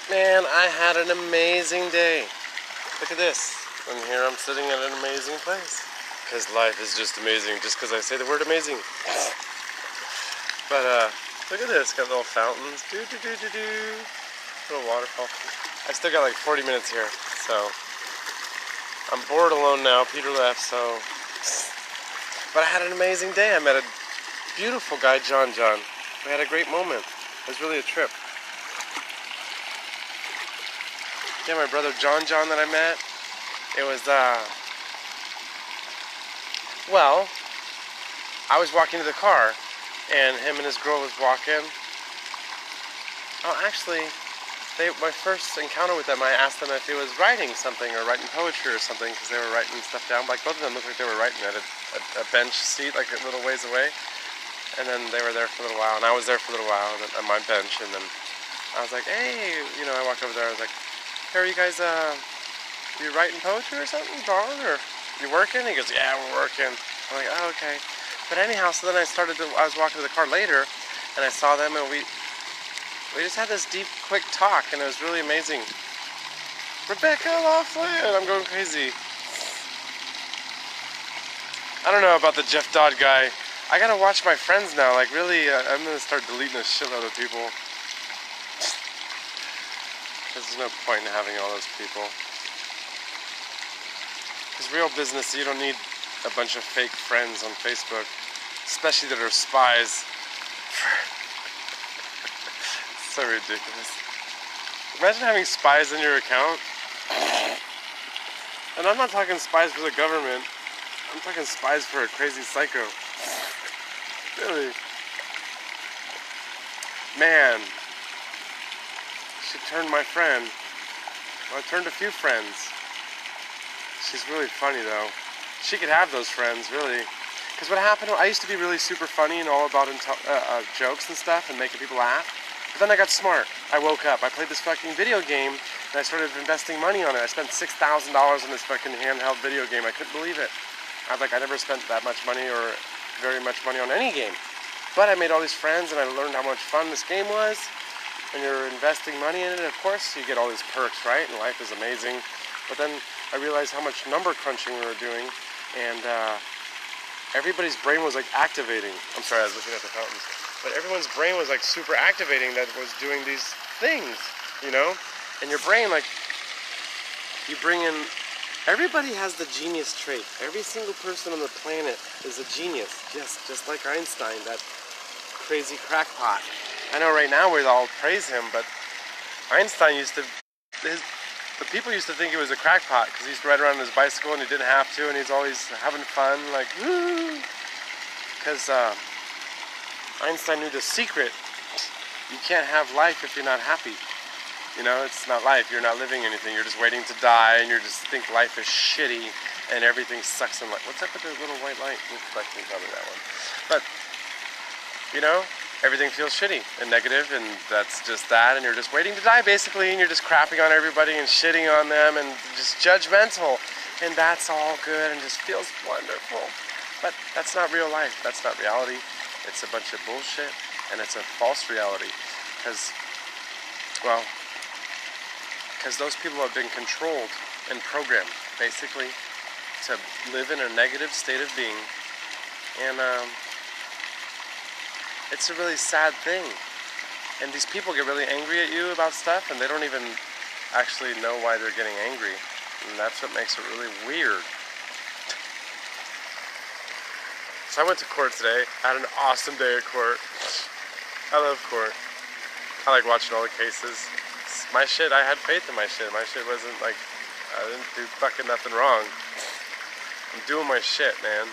Man, I had an amazing day. Look at this. And here I'm sitting at an amazing place. Because life is just amazing, just because I say the word amazing. But look at this. Got little fountains. Little waterfall. I still got like 40 minutes here, so I'm bored alone now. Peter left, so. But I had an amazing day. I met a beautiful guy, John. We had a great moment. It was really a trip. Yeah, my brother John that I met. It was, well, I was walking to the car, and him and his girl was walking. Oh, actually, my first encounter with them, I asked them if he was writing something or writing poetry or something, because they were writing stuff down. Like, both of them looked like they were writing at a bench seat, like a little ways away. And then they were there for a little while, and I was there for a little while on my bench, and then I was like, hey, I walked over there, I was like, hey, are you guys, you writing poetry or something, John, or you working? He goes, yeah, we're working. I'm like, oh, okay. But anyhow, so then I was walking to the car later, and I saw them, and we just had this deep, quick talk, and it was really amazing. Rebecca Laughlin, I'm going crazy. I don't know about the Jeff Dodd guy. I gotta watch my friends now, like really, I'm gonna start deleting a shitload of people. There's no point in having all those people. Because real business, you don't need a bunch of fake friends on Facebook, especially that are spies. So ridiculous. Imagine having spies in your account. And I'm not talking spies for the government. I'm talking spies for a crazy psycho. Really. Man. She turned my friend. Well, I turned a few friends. She's really funny though. She could have those friends, really. Because what happened, I used to be really super funny and all about jokes and stuff and making people laugh. But then I got smart. I woke up. I played this fucking video game and I started investing money on it. I spent $6,000 on this fucking handheld video game. I couldn't believe it. I never spent that much money or very much money on any game. But I made all these friends and I learned how much fun this game was. When you're investing money in it, of course, you get all these perks, right? And life is amazing. But then I realized how much number crunching we were doing, and everybody's brain was like activating. I'm sorry, I was looking at the fountains. But everyone's brain was like super activating that was doing these things, And your brain, like, you bring in, everybody has the genius trait. Every single person on the planet is a genius, just like Einstein, that crazy crackpot. I know right now we all praise him, but Einstein the people used to think he was a crackpot because he used to ride around on his bicycle and he didn't have to, and he's always having fun, like, woo! Because Einstein knew the secret. You can't have life if you're not happy. It's not life. You're not living anything. You're just waiting to die, and you just think life is shitty and everything sucks in life. What's up with the little white light? Reflecting, probably that one. But, everything feels shitty and negative, and that's just that, and you're just waiting to die, basically, and you're just crapping on everybody and shitting on them and just judgmental, and that's all good and just feels wonderful. But that's not real life. That's not reality. It's a bunch of bullshit, and it's a false reality, because those people have been controlled and programmed, basically, to live in a negative state of being, and it's a really sad thing. And these people get really angry at you about stuff, and they don't even actually know why they're getting angry. And that's what makes it really weird. So I went to court today. I had an awesome day at court. I love court. I like watching all the cases. My shit, I had faith in my shit. My shit wasn't like, I didn't do fucking nothing wrong. I'm doing my shit, man.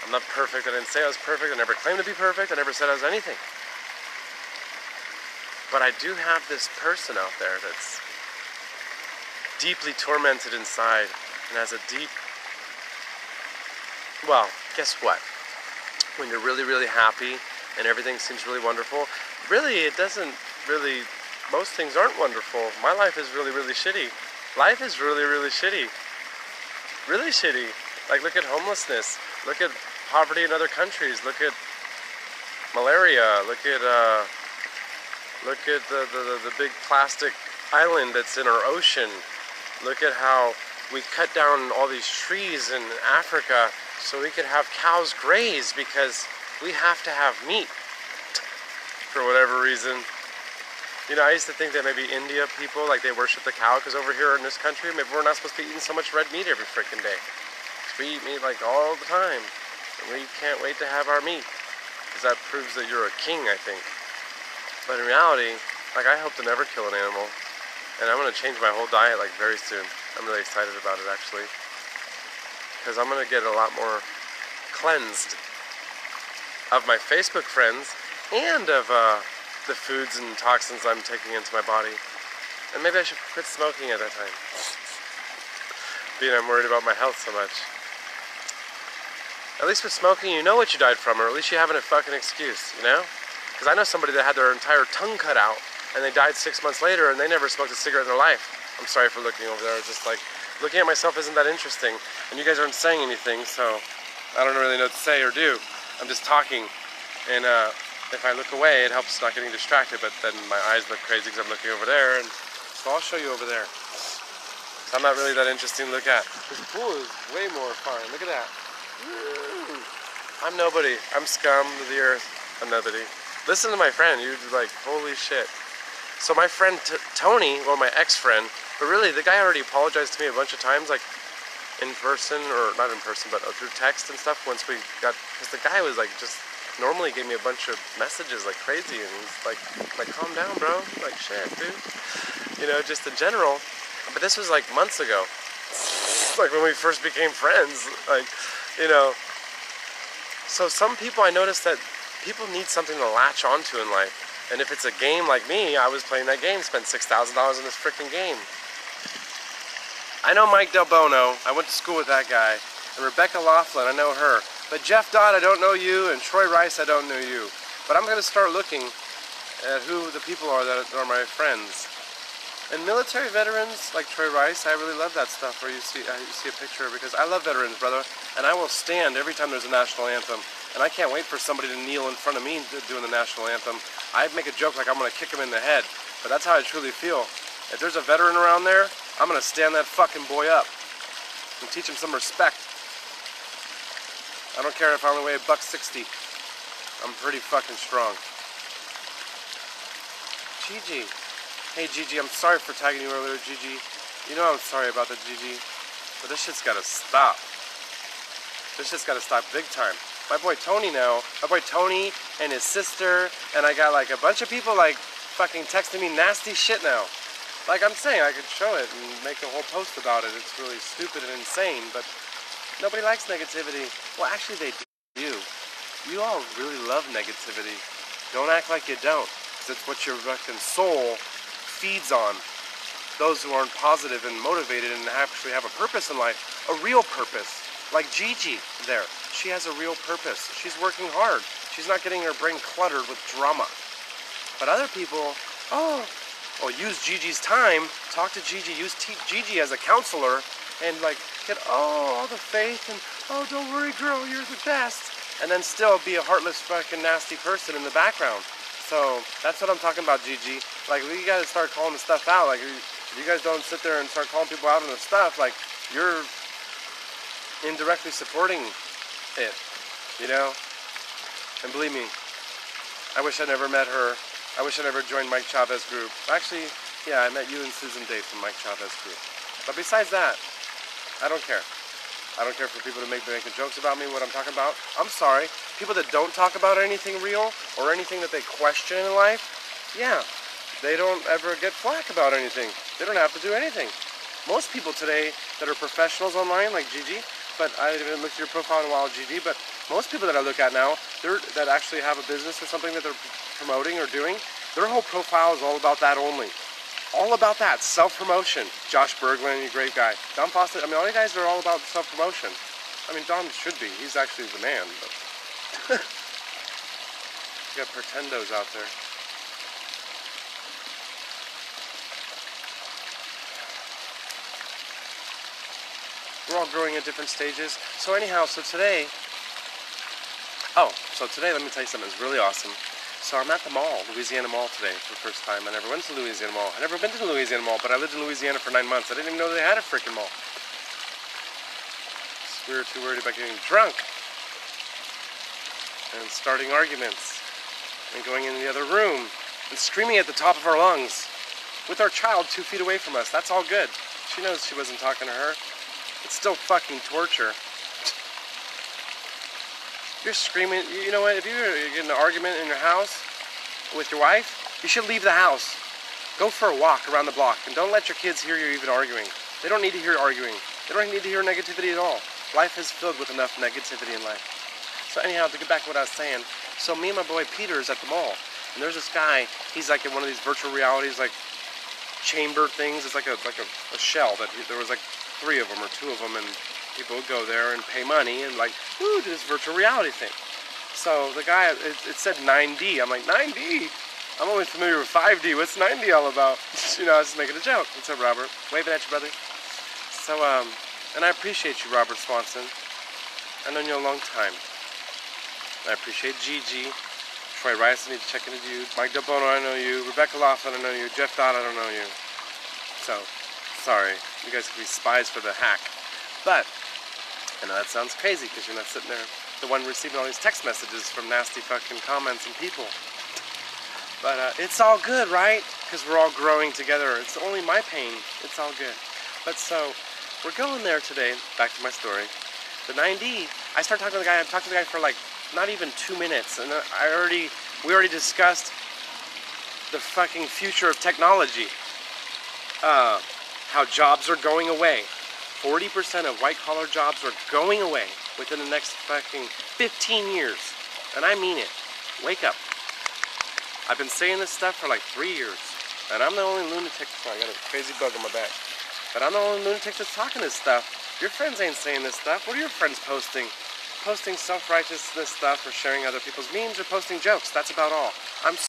I'm not perfect. I didn't say I was perfect. I never claimed to be perfect. I never said I was anything. But I do have this person out there that's deeply tormented inside and has a deep... Well, guess what? When you're really, really happy and everything seems really wonderful, really, it doesn't really... Most things aren't wonderful. My life is really, really shitty. Life is really, really shitty. Really shitty. Like, look at homelessness. Look at poverty in other countries. Look at malaria. Look at Look at the big plastic island that's in our ocean. Look at how we cut down all these trees in Africa so we could have cows graze because we have to have meat for whatever reason. You know, I used to think that maybe India people, like, they worship the cow because over here in this country, maybe we're not supposed to be eating so much red meat every freaking day. We eat meat like all the time, and we can't wait to have our meat because that proves that you're a king, I think. But in reality, like, I hope to never kill an animal, and I'm gonna change my whole diet like very soon. I'm really excited about it actually, because I'm gonna get a lot more cleansed of my Facebook friends and of the foods and toxins I'm taking into my body. And maybe I should quit smoking at that time, being I'm worried about my health so much. At least with smoking, you know what you died from, or at least you have a fucking excuse, you know? Because I know somebody that had their entire tongue cut out, and they died 6 months later, and they never smoked a cigarette in their life. I'm sorry for looking over there. It's just like, looking at myself isn't that interesting, and you guys aren't saying anything, so I don't really know what to say or do. I'm just talking, and if I look away, it helps not getting distracted, but then my eyes look crazy because I'm looking over there, and so I'll show you over there. So I'm not really that interesting to look at. This pool is way more fun. Look at that. Woo. I'm nobody. I'm scum of the earth. I'm nobody. Listen to my friend. You're like, holy shit. So my friend Tony, well, my ex-friend, but really the guy already apologized to me a bunch of times, like in person, or not in person, but through text and stuff. Once we got, because the guy was like just normally gave me a bunch of messages like crazy, and he's like calm down, bro. Like, shit, dude. You know, just in general. But this was like months ago. Like when we first became friends. Like, you know. So some people, I noticed that people need something to latch onto in life. And if it's a game like me, I was playing that game, spent $6,000 in this freaking game. I know Mike Del Bono. I went to school with that guy. And Rebecca Laughlin, I know her. But Jeff Dodd, I don't know you, and Troy Rice, I don't know you. But I'm going to start looking at who the people are that are my friends. And military veterans like Troy Rice, I really love that stuff where you see a picture, because I love veterans, brother. And I will stand every time there's a national anthem. And I can't wait for somebody to kneel in front of me doing the national anthem. I make a joke like I'm going to kick him in the head. But that's how I truly feel. If there's a veteran around there, I'm going to stand that fucking boy up and teach him some respect. I don't care if I only weigh $160. I'm pretty fucking strong. Gigi. Hey Gigi, I'm sorry for tagging you earlier, Gigi. You know I'm sorry about that, Gigi. But this shit's gotta stop. This shit's gotta stop big time. My boy Tony now, my boy Tony and his sister, and I got like a bunch of people like fucking texting me nasty shit now. Like I'm saying, I could show it and make a whole post about it. It's really stupid and insane, but nobody likes negativity. Well, actually they do. You all really love negativity. Don't act like you don't, because it's what your fucking soul feeds on. Those who aren't positive and motivated and actually have a purpose in life, a real purpose. Like Gigi there. She has a real purpose. She's working hard. She's not getting her brain cluttered with drama. But other people, use Gigi's time, talk to Gigi, use Gigi as a counselor, and like get all the faith and, oh, don't worry girl, you're the best. And then still be a heartless fucking nasty person in the background. So that's what I'm talking about, Gigi. Like, we gotta start calling the stuff out. Like, if you guys don't sit there and start calling people out on the stuff, like, you're indirectly supporting it, you know? And believe me, I wish I never met her. I wish I never joined Mike Chavez group. Actually, yeah, I met you and Susan Day from Mike Chavez group. But besides that, I don't care. I don't care for people to making jokes about me, what I'm talking about. I'm sorry. People that don't talk about anything real or anything that they question in life, yeah, they don't ever get flack about anything. They don't have to do anything. Most people today that are professionals online, like Gigi, but I haven't looked at your profile in a while, Gigi, but most people that I look at now, that actually have a business or something that they're promoting or doing, their whole profile is all about that only. All about that, self-promotion. Josh Berglund, you great guy. Don Foster, I mean, all you guys are all about self-promotion. I mean, Don should be. He's actually the man, but... You got pretendos out there. We're all growing at different stages. So anyhow, so today, let me tell you something that's really awesome. So I'm at the mall, Louisiana Mall today for the first time. I never went to Louisiana Mall. I never been to the Louisiana Mall, but I lived in Louisiana for 9 months. I didn't even know they had a freaking mall. We were too worried about getting drunk and starting arguments and going in the other room and screaming at the top of our lungs with our child 2 feet away from us. That's all good. She knows she wasn't talking to her. It's still fucking torture. You're screaming. You know what? If you're getting an argument in your house with your wife, you should leave the house. Go for a walk around the block and don't let your kids hear you even arguing. They don't need to hear arguing. They don't need to hear negativity at all. Life is filled with enough negativity in life. So anyhow, to get back to what I was saying, so me and my boy Peter is at the mall, and there's this guy, he's like in one of these virtual realities, like chamber things. It's like a shell that there was like 3 of them or 2 of them, and people would go there and pay money and like, ooh, do this virtual reality thing. So the guy, it said 9D. I'm like, 9D? I'm only familiar with 5D. What's 9D all about? You know, I was just making a joke. What's up, Robert? Waving at you, brother. So, and I appreciate you, Robert Swanson. I've known you a long time. I appreciate Gigi. Troy Rice, I need to check into you. Mike Del Bono, I know you. Rebecca Laughlin, I know you. Jeff Dodd, I don't know you. So, sorry. You guys could be spies for the hack. But, I know that sounds crazy because you're not sitting there, the one receiving all these text messages from nasty fucking comments and people. But it's all good, right? Because we're all growing together. It's only my pain. It's all good. But so, we're going there today. Back to my story. The 9D, I started talking to the guy. I talked to the guy for like not even 2 minutes. And we already discussed the fucking future of technology. How jobs are going away. 40% of white-collar jobs are going away within the next fucking 15 years. And I mean it. Wake up. I've been saying this stuff for like 3 years. And I'm the only lunatic. Sorry, I got a crazy bug on my back. But I'm the only lunatic that's talking this stuff. Your friends ain't saying this stuff. What are your friends posting? Posting self-righteousness stuff or sharing other people's memes or posting jokes. That's about all. I'm